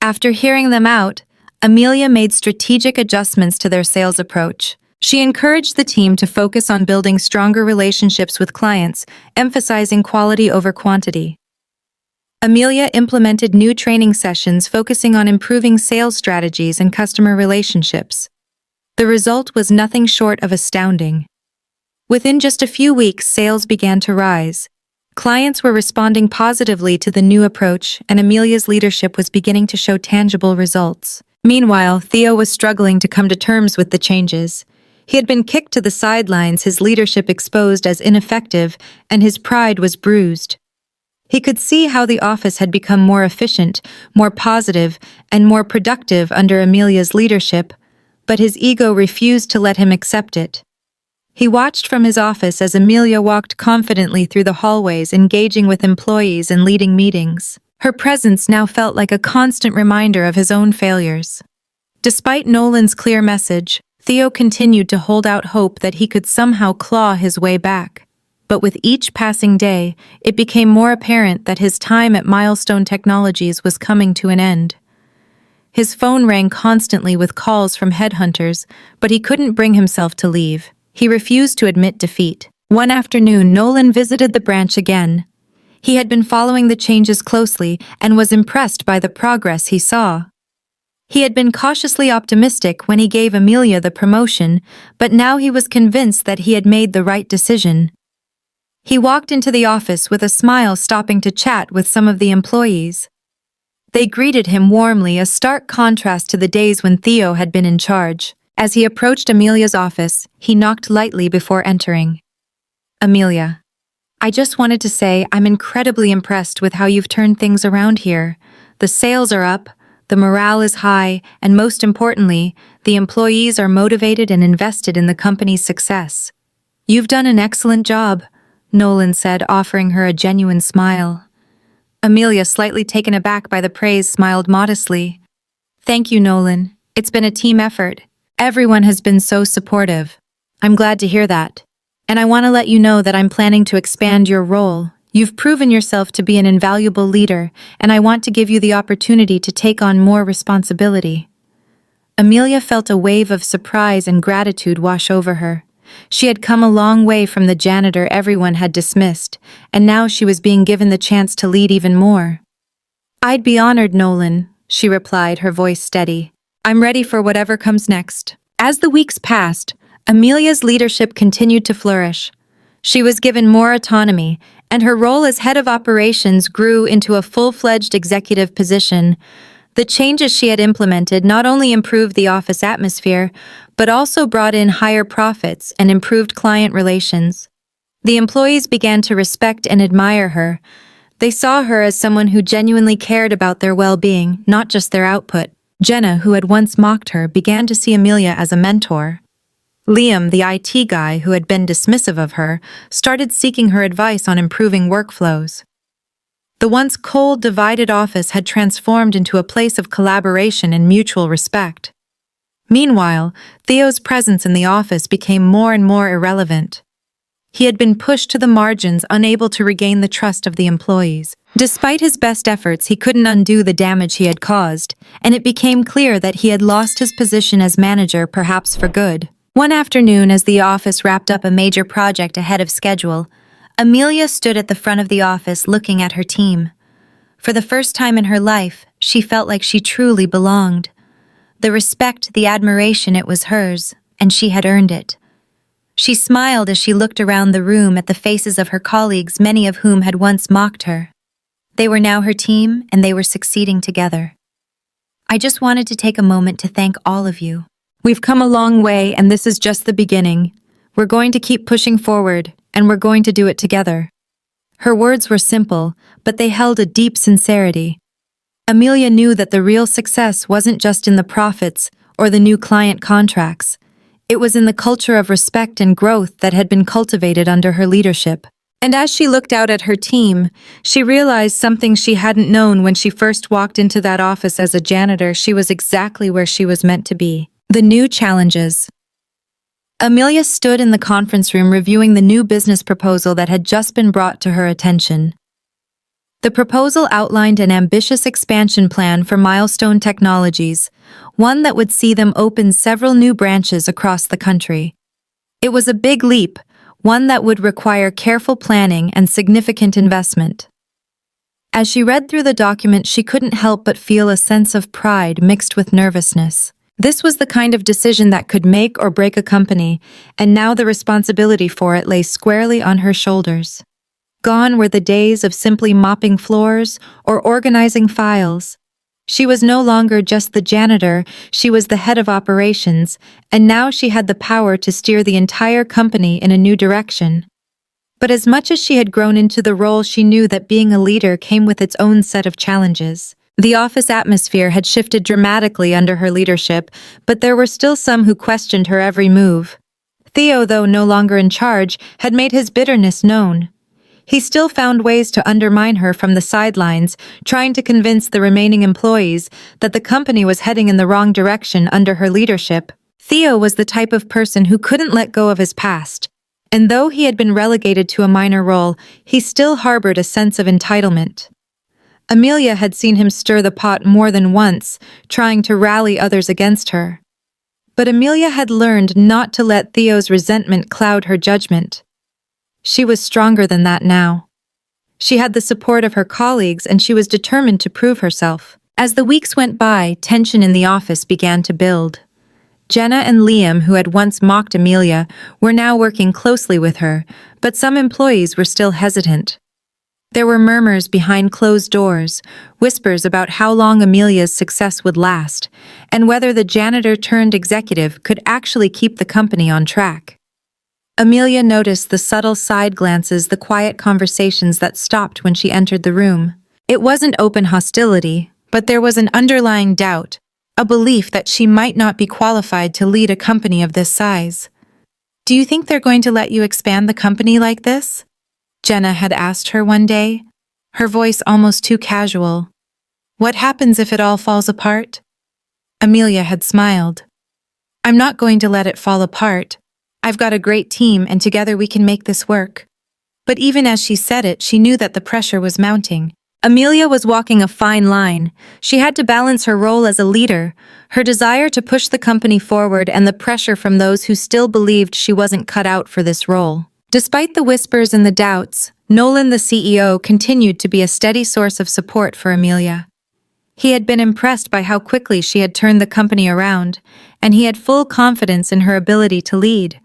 After hearing them out, Amelia made strategic adjustments to their sales approach. She encouraged the team to focus on building stronger relationships with clients, emphasizing quality over quantity. Amelia implemented new training sessions focusing on improving sales strategies and customer relationships. The result was nothing short of astounding. Within just a few weeks, sales began to rise. Clients were responding positively to the new approach, and Amelia's leadership was beginning to show tangible results. Meanwhile, Theo was struggling to come to terms with the changes. He had been kicked to the sidelines, his leadership exposed as ineffective, and his pride was bruised. He could see how the office had become more efficient, more positive, and more productive under Amelia's leadership, but his ego refused to let him accept it. He watched from his office as Amelia walked confidently through the hallways, engaging with employees and leading meetings. Her presence now felt like a constant reminder of his own failures. Despite Nolan's clear message, Theo continued to hold out hope that he could somehow claw his way back. But with each passing day, it became more apparent that his time at Milestone Technologies was coming to an end. His phone rang constantly with calls from headhunters, but he couldn't bring himself to leave. He refused to admit defeat. One afternoon, Nolan visited the branch again. He had been following the changes closely and was impressed by the progress he saw. He had been cautiously optimistic when he gave Amelia the promotion, but now he was convinced that he had made the right decision. He walked into the office with a smile, stopping to chat with some of the employees. They greeted him warmly, a stark contrast to the days when Theo had been in charge. As he approached Amelia's office, he knocked lightly before entering. Amelia, I just wanted to say I'm incredibly impressed with how you've turned things around here. The sales are up, the morale is high, and most importantly, the employees are motivated and invested in the company's success. You've done an excellent job, Nolan said, offering her a genuine smile. Amelia, slightly taken aback by the praise, smiled modestly. Thank you, Nolan. It's been a team effort. Everyone has been so supportive. I'm glad to hear that. And I want to let you know that I'm planning to expand your role. You've proven yourself to be an invaluable leader, and I want to give you the opportunity to take on more responsibility. Amelia felt a wave of surprise and gratitude wash over her. She had come a long way from the janitor everyone had dismissed, and now she was being given the chance to lead even more. I'd be honored, Nolan, she replied, her voice steady. I'm ready for whatever comes next. As the weeks passed, Amelia's leadership continued to flourish. She was given more autonomy, and her role as head of operations grew into a full-fledged executive position. The changes she had implemented not only improved the office atmosphere, but also brought in higher profits and improved client relations. The employees began to respect and admire her. They saw her as someone who genuinely cared about their well-being, not just their output. Jenna, who had once mocked her, began to see Amelia as a mentor. Liam, the IT guy who had been dismissive of her, started seeking her advice on improving workflows. The once cold, divided office had transformed into a place of collaboration and mutual respect. Meanwhile, Theo's presence in the office became more and more irrelevant. He had been pushed to the margins, unable to regain the trust of the employees. Despite his best efforts, he couldn't undo the damage he had caused, and it became clear that he had lost his position as manager, perhaps for good. One afternoon, as the office wrapped up a major project ahead of schedule, Amelia stood at the front of the office looking at her team. For the first time in her life, she felt like she truly belonged. The respect, the admiration, it was hers, and she had earned it. She smiled as she looked around the room at the faces of her colleagues, many of whom had once mocked her. They were now her team, and they were succeeding together. I just wanted to take a moment to thank all of you. We've come a long way, and this is just the beginning. We're going to keep pushing forward, and we're going to do it together. Her words were simple, but they held a deep sincerity. Amelia knew that the real success wasn't just in the profits or the new client contracts. It was in the culture of respect and growth that had been cultivated under her leadership. And as she looked out at her team, she realized something she hadn't known when she first walked into that office as a janitor. She was exactly where she was meant to be. The new challenges. Amelia stood in the conference room reviewing the new business proposal that had just been brought to her attention. The proposal outlined an ambitious expansion plan for Milestone Technologies, one that would see them open several new branches across the country. It was a big leap, one that would require careful planning and significant investment. As she read through the document, she couldn't help but feel a sense of pride mixed with nervousness. This was the kind of decision that could make or break a company, and now the responsibility for it lay squarely on her shoulders. Gone were the days of simply mopping floors or organizing files. She was no longer just the janitor, she was the head of operations, and now she had the power to steer the entire company in a new direction. But as much as she had grown into the role, she knew that being a leader came with its own set of challenges. The office atmosphere had shifted dramatically under her leadership, but there were still some who questioned her every move. Theo, though no longer in charge, had made his bitterness known. He still found ways to undermine her from the sidelines, trying to convince the remaining employees that the company was heading in the wrong direction under her leadership. Theo was the type of person who couldn't let go of his past, and though he had been relegated to a minor role, he still harbored a sense of entitlement. Amelia had seen him stir the pot more than once, trying to rally others against her. But Amelia had learned not to let Theo's resentment cloud her judgment. She was stronger than that now. She had the support of her colleagues, and she was determined to prove herself. As the weeks went by, tension in the office began to build. Jenna and Liam, who had once mocked Amelia, were now working closely with her, but some employees were still hesitant. There were murmurs behind closed doors, whispers about how long Amelia's success would last, and whether the janitor-turned-executive could actually keep the company on track. Amelia noticed the subtle side glances, the quiet conversations that stopped when she entered the room. It wasn't open hostility, but there was an underlying doubt, a belief that she might not be qualified to lead a company of this size. "Do you think they're going to let you expand the company like this?" Jenna had asked her one day, her voice almost too casual. "What happens if it all falls apart?" Amelia had smiled. "I'm not going to let it fall apart. I've got a great team, and together we can make this work." But even as she said it, she knew that the pressure was mounting. Amelia was walking a fine line. She had to balance her role as a leader, her desire to push the company forward, and the pressure from those who still believed she wasn't cut out for this role. Despite the whispers and the doubts, Nolan, the CEO, continued to be a steady source of support for Amelia. He had been impressed by how quickly she had turned the company around, and he had full confidence in her ability to lead.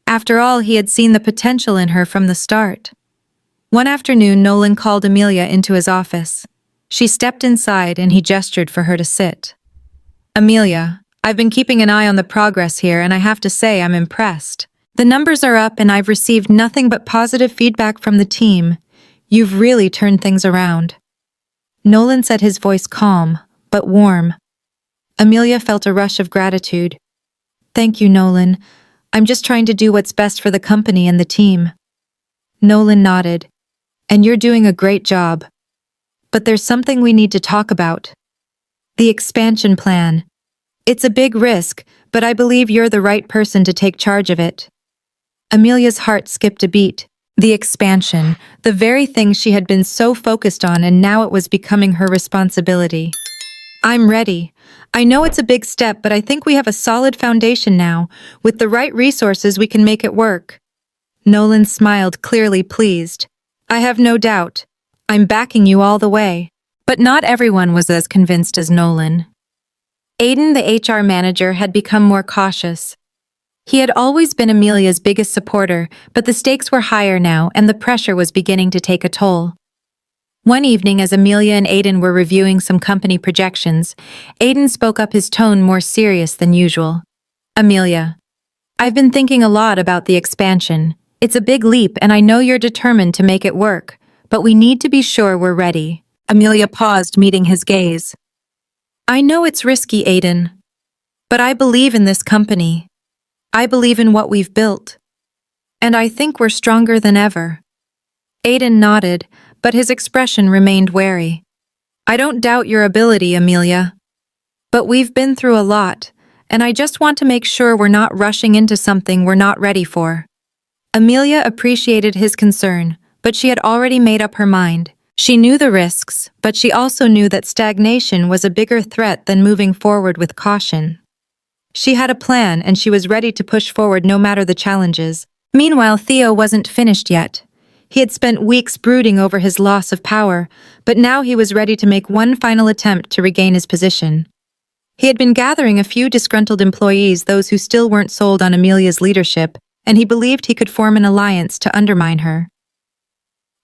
After all, he had seen the potential in her from the start. One afternoon, Nolan called Amelia into his office. She stepped inside and he gestured for her to sit. "Amelia, I've been keeping an eye on the progress here, and I have to say I'm impressed. The numbers are up and I've received nothing but positive feedback from the team. You've really turned things around." Nolan said, his voice calm, but warm. Amelia felt a rush of gratitude. "Thank you, Nolan. I'm just trying to do what's best for the company and the team. Nolan nodded. And you're doing a great job. But there's something we need to talk about. The expansion plan. It's a big risk, but I believe you're the right person to take charge of it. Amelia's heart skipped a beat. The expansion, the very thing she had been so focused on, and now it was becoming her responsibility. I'm ready. I know it's a big step, but I think we have a solid foundation now. With the right resources, we can make it work. Nolan smiled, clearly pleased. I have no doubt. I'm backing you all the way. But not everyone was as convinced as Nolan. Aiden, the HR manager, had become more cautious. He had always been Amelia's biggest supporter, but the stakes were higher now and the pressure was beginning to take a toll. One evening, as Amelia and Aiden were reviewing some company projections, Aiden spoke up, his tone more serious than usual. Amelia, I've been thinking a lot about the expansion. It's a big leap and I know you're determined to make it work, but we need to be sure we're ready. Amelia paused, meeting his gaze. I know it's risky, Aiden, but I believe in this company. I believe in what we've built. And I think we're stronger than ever. Aiden nodded, but his expression remained wary. I don't doubt your ability, Amelia. But we've been through a lot, and I just want to make sure we're not rushing into something we're not ready for. Amelia appreciated his concern, but she had already made up her mind. She knew the risks, but she also knew that stagnation was a bigger threat than moving forward with caution. She had a plan and she was ready to push forward no matter the challenges. Meanwhile, Theo wasn't finished yet. He had spent weeks brooding over his loss of power, but now he was ready to make one final attempt to regain his position. He had been gathering a few disgruntled employees, those who still weren't sold on Amelia's leadership, and he believed he could form an alliance to undermine her.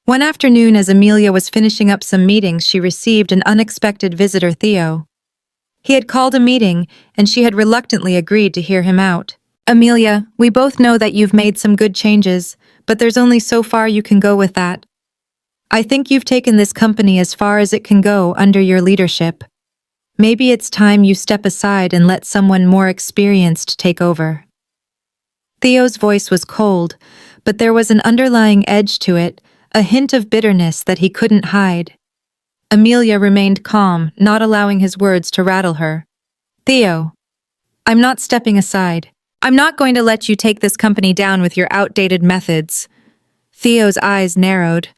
One afternoon, as Amelia was finishing up some meetings, she received an unexpected visitor, Theo. He had called a meeting, and she had reluctantly agreed to hear him out. Amelia, we both know that you've made some good changes, but there's only so far you can go with that. I think you've taken this company as far as it can go under your leadership. Maybe it's time you step aside and let someone more experienced take over. Theo's voice was cold, but there was an underlying edge to it, a hint of bitterness that he couldn't hide. Amelia remained calm, not allowing his words to rattle her. Theo, I'm not stepping aside. I'm not going to let you take this company down with your outdated methods. Theo's eyes narrowed.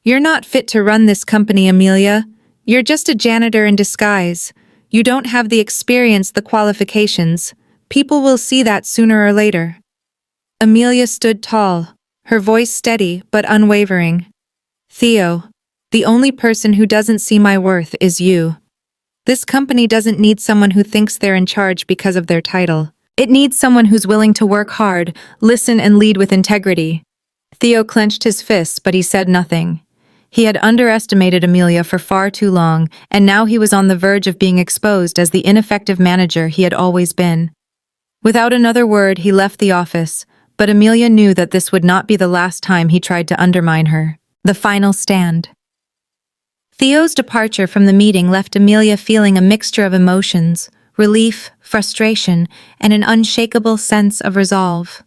You're not fit to run this company, Amelia. You're just a janitor in disguise. You don't have the experience, the qualifications. People will see that sooner or later. Amelia stood tall, her voice steady but unwavering. Theo, the only person who doesn't see my worth is you. This company doesn't need someone who thinks they're in charge because of their title. It needs someone who's willing to work hard, listen, and lead with integrity. Theo clenched his fists, but he said nothing. He had underestimated Amelia for far too long, and now he was on the verge of being exposed as the ineffective manager he had always been. Without another word, he left the office, but Amelia knew that this would not be the last time he tried to undermine her. The final stand. Theo's departure from the meeting left Amelia feeling a mixture of emotions, relief, frustration, and an unshakable sense of resolve.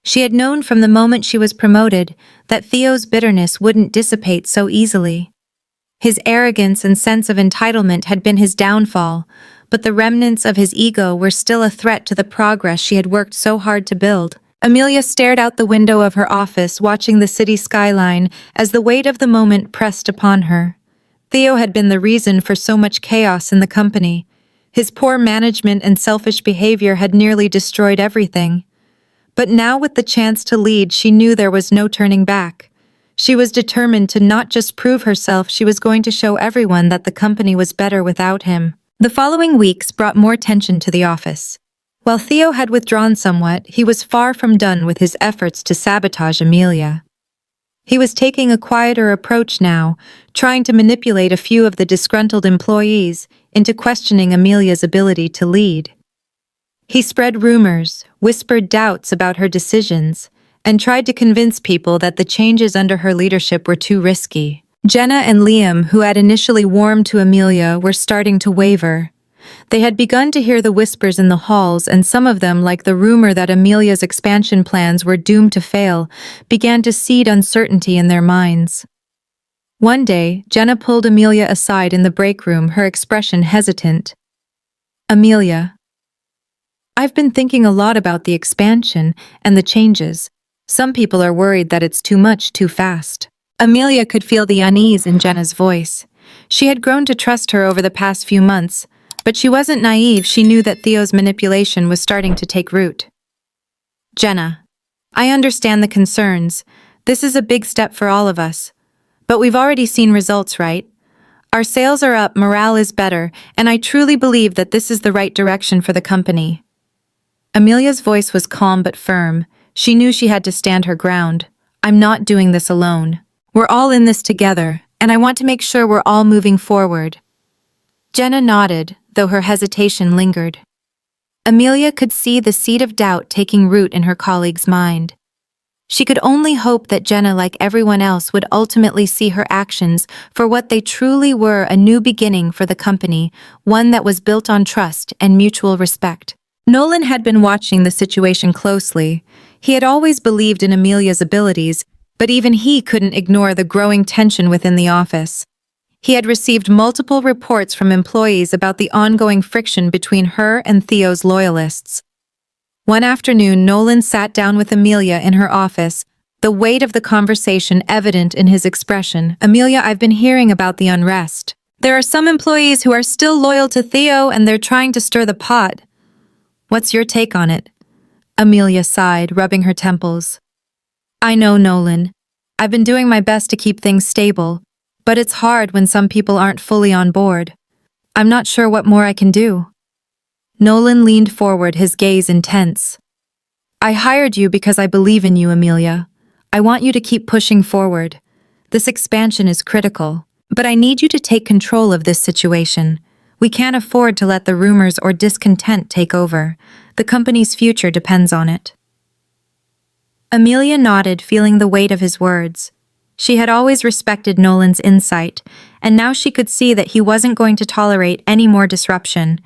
She had known from the moment she was promoted that Theo's bitterness wouldn't dissipate so easily. His arrogance and sense of entitlement had been his downfall, but the remnants of his ego were still a threat to the progress she had worked so hard to build. Amelia stared out the window of her office, watching the city skyline as the weight of the moment pressed upon her. Theo had been the reason for so much chaos in the company. His poor management and selfish behavior had nearly destroyed everything. But now, with the chance to lead, she knew there was no turning back. She was determined to not just prove herself, she was going to show everyone that the company was better without him. The following weeks brought more tension to the office. While Theo had withdrawn somewhat, he was far from done with his efforts to sabotage Amelia. He was taking a quieter approach now, trying to manipulate a few of the disgruntled employees into questioning Amelia's ability to lead. He spread rumors, whispered doubts about her decisions, and tried to convince people that the changes under her leadership were too risky. Jenna and Liam, who had initially warmed to Amelia, were starting to waver. They had begun to hear the whispers in the halls, and some of them, like the rumor that Amelia's expansion plans were doomed to fail, began to seed uncertainty in their minds. One day, Jenna pulled Amelia aside in the break room, her expression hesitant. "Amelia, I've been thinking a lot about the expansion and the changes. Some people are worried that it's too much too fast." Amelia could feel the unease in Jenna's voice. She had grown to trust her over the past few months, but she wasn't naive. She knew that Theo's manipulation was starting to take root. "Jenna, I understand the concerns. This is a big step for all of us. But we've already seen results, right? Our sales are up, morale is better, and I truly believe that this is the right direction for the company." Amelia's voice was calm but firm. She knew she had to stand her ground. "I'm not doing this alone. We're all in this together, and I want to make sure we're all moving forward." Jenna nodded, though her hesitation lingered. Amelia could see the seed of doubt taking root in her colleague's mind. She could only hope that Jenna, like everyone else, would ultimately see her actions for what they truly were: a new beginning for the company, one that was built on trust and mutual respect. Nolan had been watching the situation closely. He had always believed in Amelia's abilities, but even he couldn't ignore the growing tension within the office. He had received multiple reports from employees about the ongoing friction between her and Theo's loyalists. One afternoon, Nolan sat down with Amelia in her office, the weight of the conversation evident in his expression. "Amelia, I've been hearing about the unrest. There are some employees who are still loyal to Theo, and they're trying to stir the pot. What's your take on it?" Amelia sighed, rubbing her temples. "I know, Nolan. I've been doing my best to keep things stable, but it's hard when some people aren't fully on board. I'm not sure what more I can do." Nolan leaned forward, his gaze intense. "I hired you because I believe in you, Amelia. I want you to keep pushing forward. This expansion is critical, but I need you to take control of this situation. We can't afford to let the rumors or discontent take over. The company's future depends on it." Amelia nodded, feeling the weight of his words. She had always respected Nolan's insight, and now she could see that he wasn't going to tolerate any more disruption.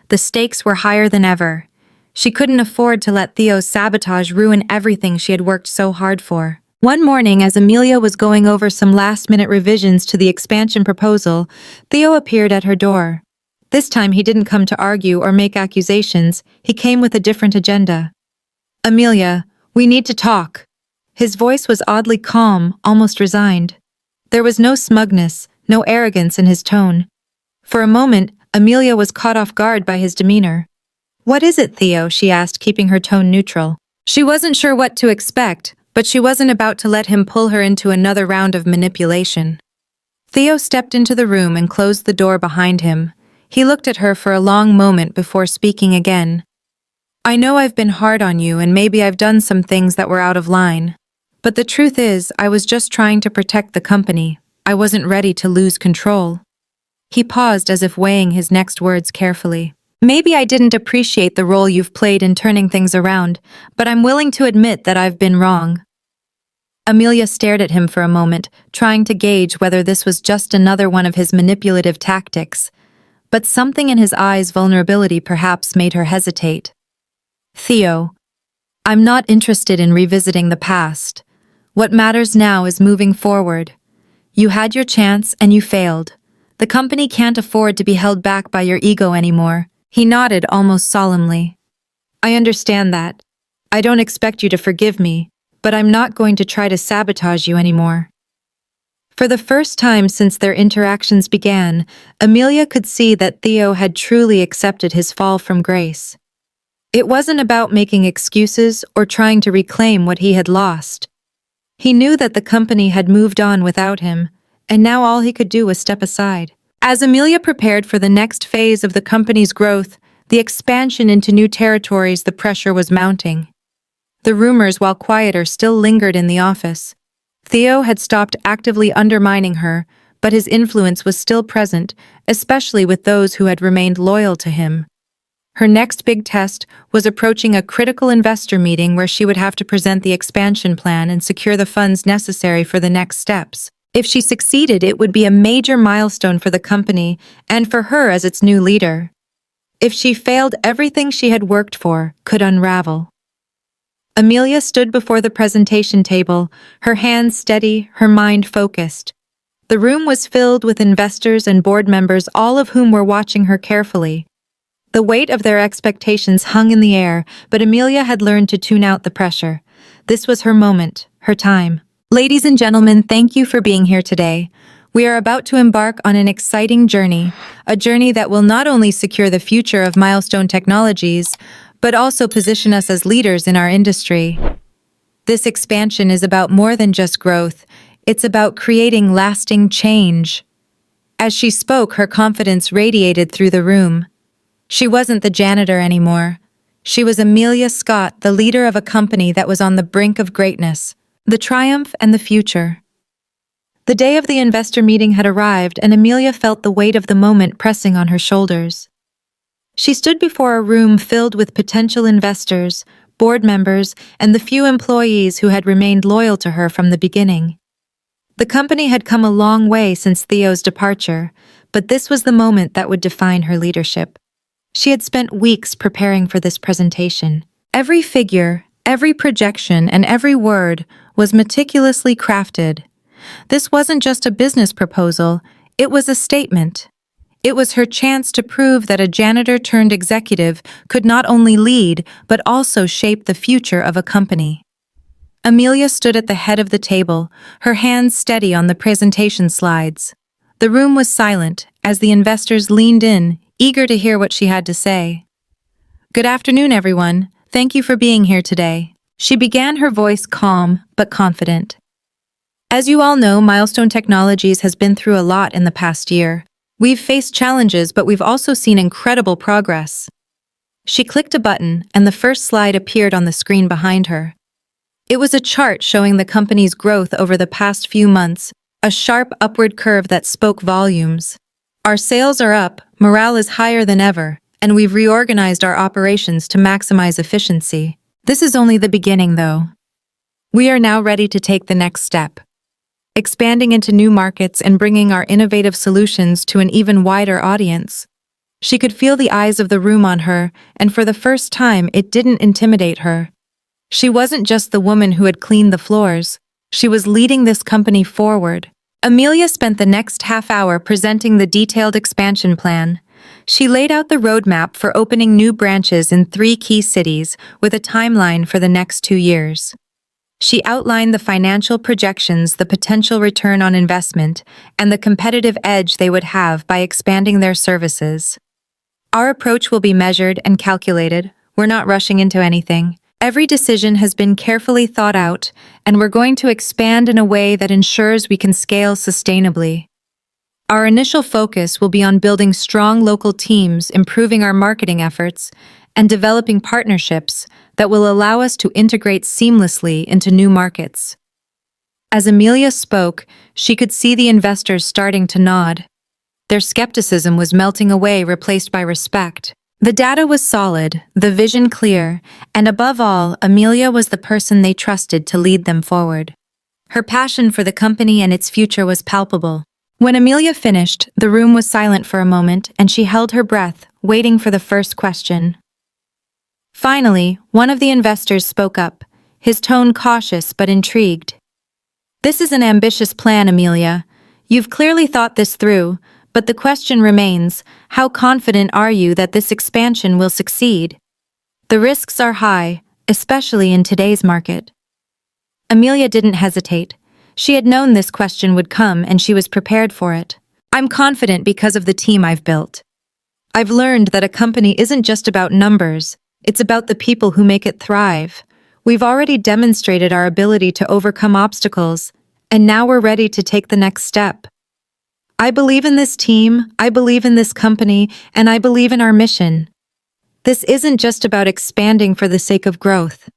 The stakes were higher than ever. She couldn't afford to let Theo's sabotage ruin everything she had worked so hard for. One morning, as Amelia was going over some last-minute revisions to the expansion proposal, Theo appeared at her door. This time he didn't come to argue or make accusations. He came with a different agenda. "Amelia, we need to talk." His voice was oddly calm, almost resigned. There was no smugness, no arrogance in his tone. For a moment, Amelia was caught off guard by his demeanor. "What is it, Theo?" she asked, keeping her tone neutral. She wasn't sure what to expect, but she wasn't about to let him pull her into another round of manipulation. Theo stepped into the room and closed the door behind him. He looked at her for a long moment before speaking again. "I know I've been hard on you, and maybe I've done some things that were out of line. But the truth is, I was just trying to protect the company. I wasn't ready to lose control." He paused, as if weighing his next words carefully. "Maybe I didn't appreciate the role you've played in turning things around, but I'm willing to admit that I've been wrong." Amelia stared at him for a moment, trying to gauge whether this was just another one of his manipulative tactics. But something in his eyes' vulnerability perhaps made her hesitate. "Theo, I'm not interested in revisiting the past. What matters now is moving forward. You had your chance and you failed. The company can't afford to be held back by your ego anymore." He nodded almost solemnly. "I understand that. I don't expect you to forgive me, but I'm not going to try to sabotage you anymore." For the first time since their interactions began, Amelia could see that Theo had truly accepted his fall from grace. It wasn't about making excuses or trying to reclaim what he had lost. He knew that the company had moved on without him, and now all he could do was step aside. As Amelia prepared for the next phase of the company's growth, the expansion into new territories, the pressure was mounting. The rumors, while quieter, still lingered in the office. Theo had stopped actively undermining her, but his influence was still present, especially with those who had remained loyal to him. Her next big test was approaching a critical investor meeting where she would have to present the expansion plan and secure the funds necessary for the next steps. If she succeeded, it would be a major milestone for the company and for her as its new leader. If she failed, everything she had worked for could unravel. Amelia stood before the presentation table, her hands steady, her mind focused. The room was filled with investors and board members, all of whom were watching her carefully. The weight of their expectations hung in the air, but Amelia had learned to tune out the pressure. This was her moment, her time. Ladies and gentlemen, thank you for being here today. We are about to embark on an exciting journey, a journey that will not only secure the future of Milestone Technologies, but also position us as leaders in our industry. This expansion is about more than just growth. It's about creating lasting change. As she spoke, her confidence radiated through the room. She wasn't the janitor anymore. She was Amelia Scott, the leader of a company that was on the brink of greatness, the triumph and the future. The day of the investor meeting had arrived, and Amelia felt the weight of the moment pressing on her shoulders. She stood before a room filled with potential investors, board members, and the few employees who had remained loyal to her from the beginning. The company had come a long way since Theo's departure, but this was the moment that would define her leadership. She had spent weeks preparing for this presentation. Every figure, every projection, and every word was meticulously crafted. This wasn't just a business proposal, it was a statement. It was her chance to prove that a janitor-turned-executive could not only lead, but also shape the future of a company. Amelia stood at the head of the table, her hands steady on the presentation slides. The room was silent as the investors leaned in, eager to hear what she had to say. Good afternoon, everyone. Thank you for being here today. She began, her voice calm but confident. As you all know, Milestone Technologies has been through a lot in the past year. We've faced challenges, but we've also seen incredible progress. She clicked a button, and the first slide appeared on the screen behind her. It was a chart showing the company's growth over the past few months, a sharp upward curve that spoke volumes. Our sales are up, morale is higher than ever, and we've reorganized our operations to maximize efficiency. This is only the beginning, though. We are now ready to take the next step, expanding into new markets and bringing our innovative solutions to an even wider audience. She could feel the eyes of the room on her, and for the first time, it didn't intimidate her. She wasn't just the woman who had cleaned the floors. She was leading this company forward. Amelia spent the next half hour presenting the detailed expansion plan. She laid out the roadmap for opening new branches in 3 key cities with a timeline for the next 2 years. She outlined the financial projections, the potential return on investment, and the competitive edge they would have by expanding their services. Our approach will be measured and calculated. We're not rushing into anything. Every decision has been carefully thought out, and we're going to expand in a way that ensures we can scale sustainably. Our initial focus will be on building strong local teams, improving our marketing efforts, and developing partnerships that will allow us to integrate seamlessly into new markets. As Amelia spoke, she could see the investors starting to nod. Their skepticism was melting away, replaced by respect. The data was solid, the vision clear, and above all, Amelia was the person they trusted to lead them forward. Her passion for the company and its future was palpable. When Amelia finished, the room was silent for a moment, and she held her breath, waiting for the first question. Finally, one of the investors spoke up, his tone cautious but intrigued. "This is an ambitious plan, Amelia. You've clearly thought this through, but the question remains, how confident are you that this expansion will succeed? The risks are high, especially in today's market." Amelia didn't hesitate. She had known this question would come, and she was prepared for it. "I'm confident because of the team I've built. I've learned that a company isn't just about numbers, it's about the people who make it thrive. We've already demonstrated our ability to overcome obstacles, and now we're ready to take the next step. I believe in this team, I believe in this company, and I believe in our mission. This isn't just about expanding for the sake of growth.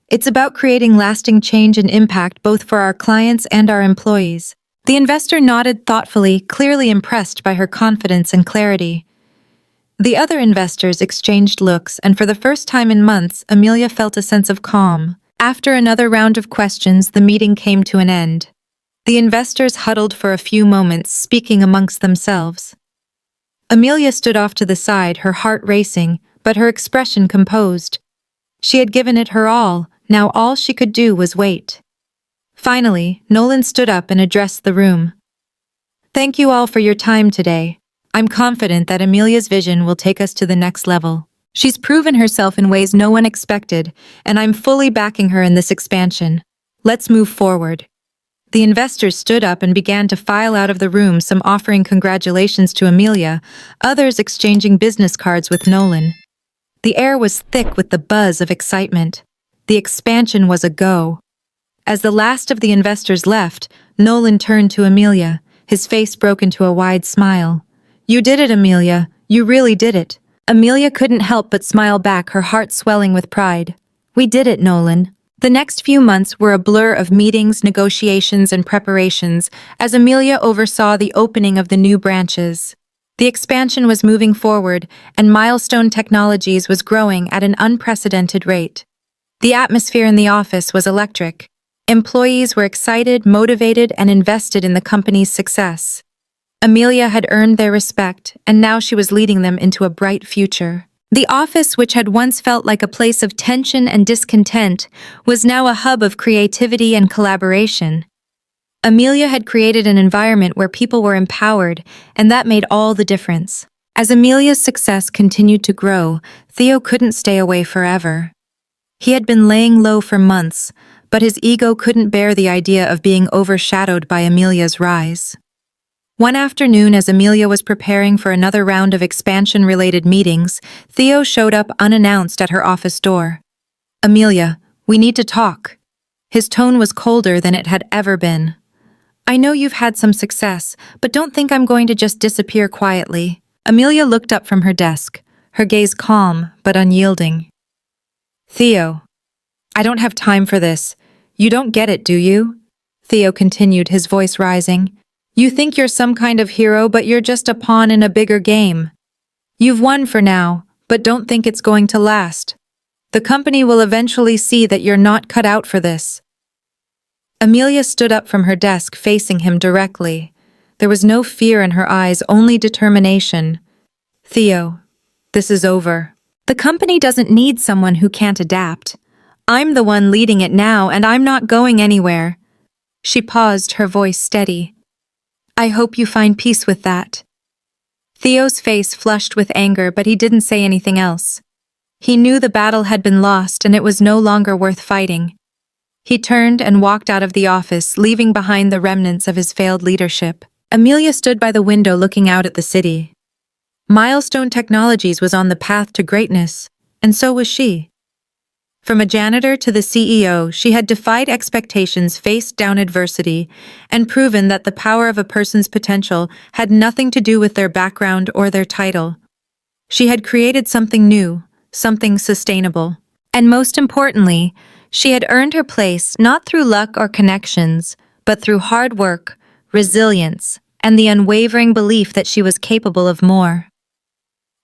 It's about creating lasting change and impact both for our clients and our employees." The investor nodded thoughtfully, clearly impressed by her confidence and clarity. The other investors exchanged looks, and for the first time in months, Amelia felt a sense of calm. After another round of questions, the meeting came to an end. The investors huddled for a few moments, speaking amongst themselves. Amelia stood off to the side, her heart racing, but her expression composed. She had given it her all, now all she could do was wait. Finally, Nolan stood up and addressed the room. Thank you all for your time today. I'm confident that Amelia's vision will take us to the next level. She's proven herself in ways no one expected, and I'm fully backing her in this expansion. Let's move forward. The investors stood up and began to file out of the room, some offering congratulations to Amelia, others exchanging business cards with Nolan. The air was thick with the buzz of excitement. The expansion was a go. As the last of the investors left, Nolan turned to Amelia. His face broke into a wide smile. You did it, Amelia. You really did it. Amelia couldn't help but smile back, her heart swelling with pride. We did it, Nolan. The next few months were a blur of meetings, negotiations, and preparations as Amelia oversaw the opening of the new branches. The expansion was moving forward, and Milestone Technologies was growing at an unprecedented rate. The atmosphere in the office was electric. Employees were excited, motivated, and invested in the company's success. Amelia had earned their respect, and now she was leading them into a bright future. The office, which had once felt like a place of tension and discontent, was now a hub of creativity and collaboration. Amelia had created an environment where people were empowered, and that made all the difference. As Amelia's success continued to grow, Theo couldn't stay away forever. He had been laying low for months, but his ego couldn't bear the idea of being overshadowed by Amelia's rise. One afternoon, as Amelia was preparing for another round of expansion-related meetings, Theo showed up unannounced at her office door. Amelia, we need to talk. His tone was colder than it had ever been. I know you've had some success, but don't think I'm going to just disappear quietly. Amelia looked up from her desk, her gaze calm but unyielding. Theo, I don't have time for this. You don't get it, do you? Theo continued, his voice rising. You think you're some kind of hero, but you're just a pawn in a bigger game. You've won for now, but don't think it's going to last. The company will eventually see that you're not cut out for this. Amelia stood up from her desk, facing him directly. There was no fear in her eyes, only determination. Theo, this is over. The company doesn't need someone who can't adapt. I'm the one leading it now, and I'm not going anywhere. She paused, her voice steady. I hope you find peace with that. Theo's face flushed with anger, but he didn't say anything else. He knew the battle had been lost and it was no longer worth fighting. He turned and walked out of the office, leaving behind the remnants of his failed leadership. Amelia stood by the window looking out at the city. Milestone Technologies was on the path to greatness, and so was she. From a janitor to the CEO, she had defied expectations, faced down adversity, and proven that the power of a person's potential had nothing to do with their background or their title. She had created something new, something sustainable. And most importantly, she had earned her place not through luck or connections, but through hard work, resilience, and the unwavering belief that she was capable of more.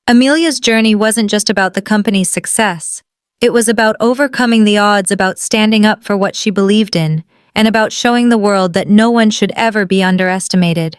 Amelia's journey wasn't just about the company's success. It was about overcoming the odds, about standing up for what she believed in, and about showing the world that no one should ever be underestimated.